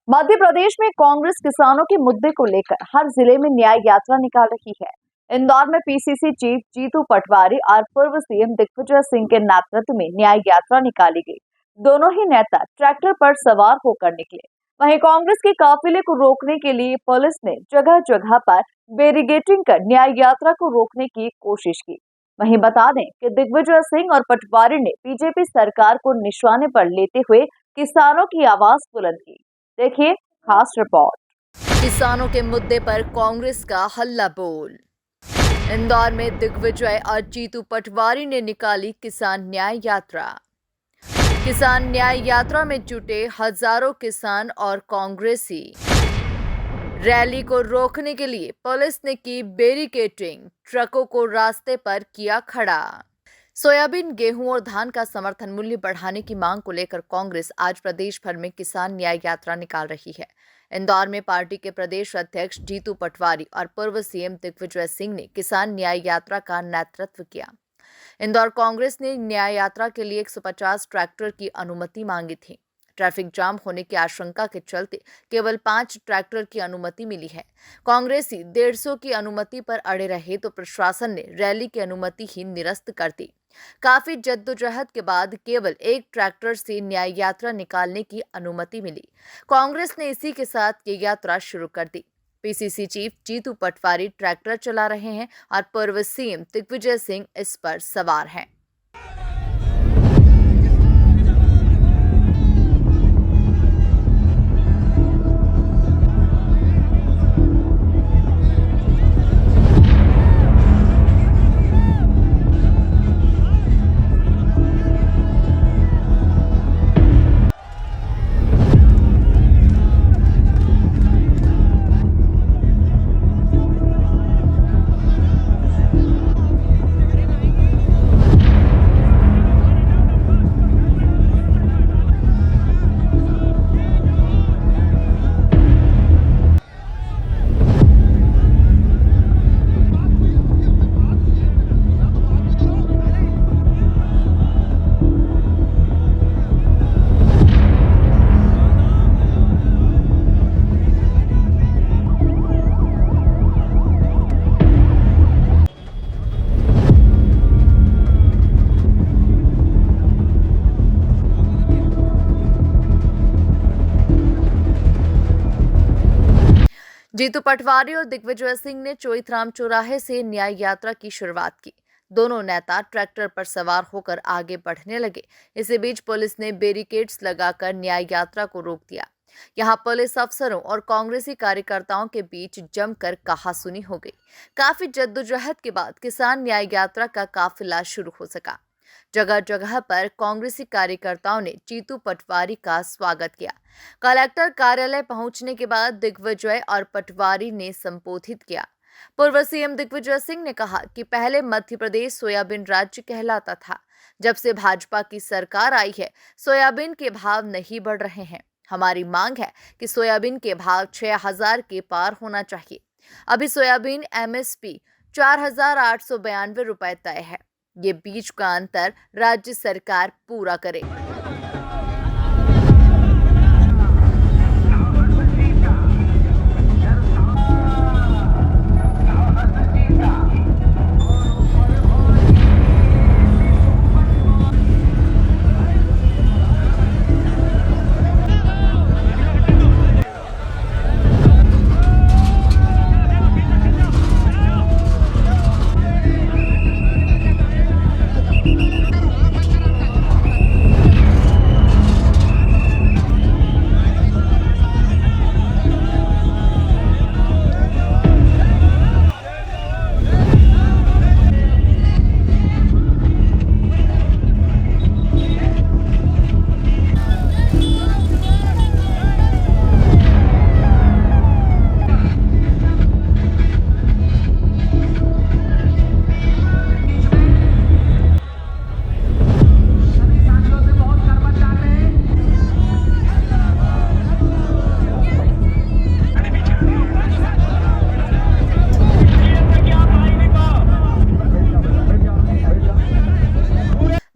मध्य प्रदेश में कांग्रेस किसानों के मुद्दे को लेकर हर जिले में न्याय यात्रा निकाल रही है। इंदौर में पीसीसी चीफ जीतू पटवारी और पूर्व सीएम दिग्विजय सिंह के नेतृत्व में न्याय यात्रा निकाली गई। दोनों ही नेता ट्रैक्टर पर सवार होकर निकले। वहीं कांग्रेस के काफिले को रोकने के लिए पुलिस ने जगह जगह पर बैरिकेडिंग कर न्याय यात्रा को रोकने की कोशिश की। वहीं बता दें कि दिग्विजय सिंह और पटवारी ने बीजेपी सरकार को निशाने पर लेते हुए किसानों की आवाज बुलंद की। देखिए खास रिपोर्ट। किसानों के मुद्दे पर कांग्रेस का हल्ला बोल। इंदौर में दिग्विजय और जीतू पटवारी ने निकाली किसान न्याय यात्रा। किसान न्याय यात्रा में जुटे हजारों किसान और कांग्रेसी। रैली को रोकने के लिए पुलिस ने की बैरिकेडिंग, ट्रकों को रास्ते पर किया खड़ा। सोयाबीन, गेहूं और धान का समर्थन मूल्य बढ़ाने की मांग को लेकर कांग्रेस आज प्रदेश भर में किसान न्याय यात्रा निकाल रही है। इंदौर में पार्टी के प्रदेश अध्यक्ष जीतू पटवारी और पूर्व सीएम दिग्विजय सिंह ने किसान न्याय यात्रा का नेतृत्व किया। इंदौर कांग्रेस ने न्याय यात्रा के लिए 150 ट्रैक्टर की अनुमति मांगी थी। ट्रैफिक जाम होने की आशंका के चलते केवल 5 ट्रैक्टर की अनुमति मिली है। कांग्रेसी 150 की अनुमति पर अड़े रहे तो प्रशासन ने रैली की अनुमति ही निरस्त कर दी। काफी जद्दोजहद के बाद केवल 1 ट्रैक्टर से न्याय यात्रा निकालने की अनुमति मिली। कांग्रेस ने इसी के साथ ये यात्रा शुरू कर दी। PCC chief Jitu Patwari tractor चला रहे हैं और पूर्व सीएम दिग्विजय सिंह इस पर सवार हैं। जीतू पटवारी और दिग्विजय सिंह ने चोइथराम चौराहे से न्याय यात्रा की शुरुआत की। दोनों नेता ट्रैक्टर पर सवार होकर आगे बढ़ने लगे। इसी बीच पुलिस ने बैरिकेड्स लगाकर न्याय यात्रा को रोक दिया। यहां पुलिस अफसरों और कांग्रेसी कार्यकर्ताओं के बीच जमकर कहासुनी हो गई। काफी जद्दोजहद के बाद किसान न्याय यात्रा का काफिला शुरू हो सका। जगह जगह पर कांग्रेसी कार्यकर्ताओं ने जीतू पटवारी का स्वागत किया। कलेक्टर कार्यालय पहुंचने के बाद दिग्विजय और पटवारी ने संबोधित किया। पूर्व सीएम दिग्विजय सिंह ने कहा कि पहले मध्य प्रदेश सोयाबीन राज्य कहलाता था। जब से भाजपा की सरकार आई है, सोयाबीन के भाव नहीं बढ़ रहे हैं। हमारी मांग है कि सोयाबीन के भाव 6000 के पार होना चाहिए। अभी सोयाबीन एमएसपी 4892 रुपए तय है। ये बीच का अंतर राज्य सरकार पूरा करे।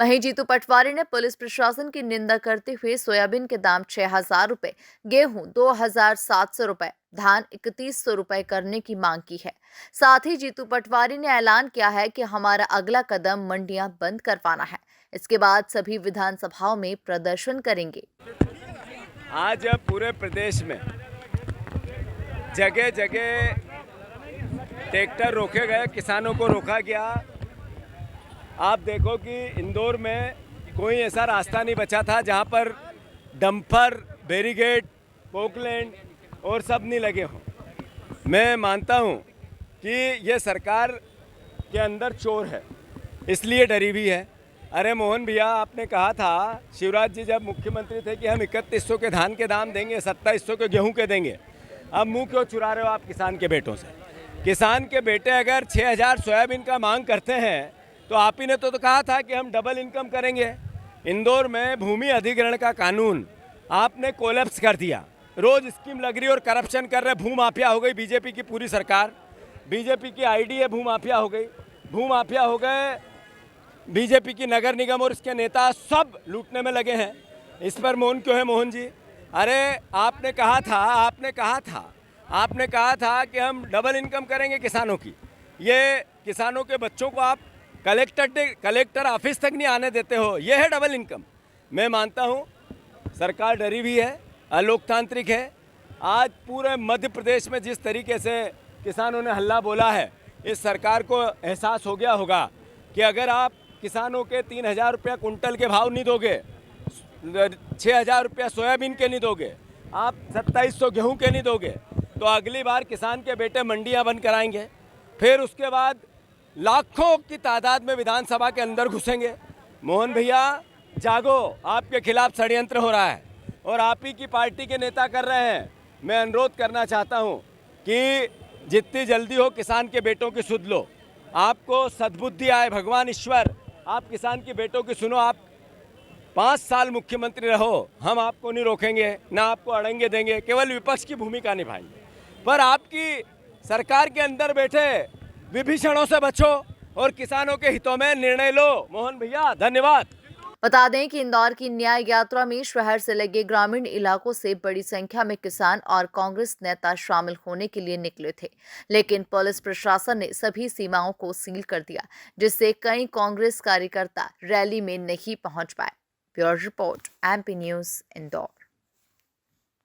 वहीं जीतू पटवारी ने पुलिस प्रशासन की निंदा करते हुए सोयाबीन के दाम 6,000 रुपए, गेहूं 2,700 रुपए, धान 3,100 रुपए करने की मांग की है। साथ ही जीतू पटवारी ने ऐलान किया है कि हमारा अगला कदम मंडियां बंद करवाना है। इसके बाद सभी विधानसभाओं में प्रदर्शन करेंगे। आज पूरे प्रदेश में जगह जगह ट्रैक्टर रोके गए, किसानों को रोका गया। आप देखो कि इंदौर में कोई ऐसा रास्ता नहीं बचा था जहां पर डंपर, बैरिकेड, पोकलैंड और सब नहीं लगे हों। मैं मानता हूं कि ये सरकार के अंदर चोर है, इसलिए डरी हुई है। अरे मोहन भैया, आपने कहा था शिवराज जी जब मुख्यमंत्री थे कि हम 3100 के धान के दाम देंगे, 2700 के गेहूं के देंगे। अब मुंह क्यों चुरा रहे हो आप किसान के बेटों से? किसान के बेटे अगर 6,000 सोयाबीन का मांग करते हैं तो आप ही ने तो कहा था कि हम डबल इनकम करेंगे। इंदौर में भूमि अधिग्रहण का कानून आपने कोलैप्स कर दिया। रोज स्कीम लग रही और करप्शन कर रहे, भूमाफिया हो गई बीजेपी की पूरी सरकार। बीजेपी की आईडी है, भूमाफिया हो गई, भूमाफिया हो गए। बीजेपी की नगर निगम और इसके नेता सब लूटने में लगे हैं। इस पर मौन क्यों है मोहन जी? अरे आपने कहा था कि हम डबल इनकम करेंगे किसानों की। ये किसानों के बच्चों को आप कलेक्टर ऑफिस तक नहीं आने देते हो, ये है डबल इनकम। मैं मानता हूँ सरकार डरी हुई है, अलोकतांत्रिक है। आज पूरे मध्य प्रदेश में जिस तरीके से किसानों ने हल्ला बोला है, इस सरकार को एहसास हो गया होगा कि अगर आप किसानों के 3,000 रुपया कुंटल के भाव नहीं दोगे, 6,000 रुपया सोयाबीन के नहीं दोगे, आप 2700 गेहूं के नहीं दोगे, तो अगली बार किसान के बेटे मंडियां बंद कराएंगे। फिर उसके बाद लाखों की तादाद में विधानसभा के अंदर घुसेंगे। मोहन भैया जागो, आपके खिलाफ षड्यंत्र हो रहा है और आप ही की पार्टी के नेता कर रहे हैं। मैं अनुरोध करना चाहता हूं कि जितनी जल्दी हो किसान के बेटों की सुध लो, आपको सद्बुद्धि आए, भगवान ईश्वर आप किसान के बेटों की सुनो। आप 5 साल मुख्यमंत्री रहो, हम आपको नहीं रोकेंगे, ना आपको अड़ंगे देंगे, केवल विपक्ष की भूमिका निभाएंगे। पर आपकी सरकार के अंदर बैठे विभीषणों से बचो और किसानों के हितों में निर्णय लो। मोहन भैया धन्यवाद। बता दें कि इंदौर की न्याय यात्रा में शहर से लगे ग्रामीण इलाकों से बड़ी संख्या में किसान और कांग्रेस नेता शामिल होने के लिए निकले थे, लेकिन पुलिस प्रशासन ने सभी सीमाओं को सील कर दिया, जिससे कई कांग्रेस कार्यकर्ता रैली में नहीं पहुंच पाए। Bureau report, MP news, Indore.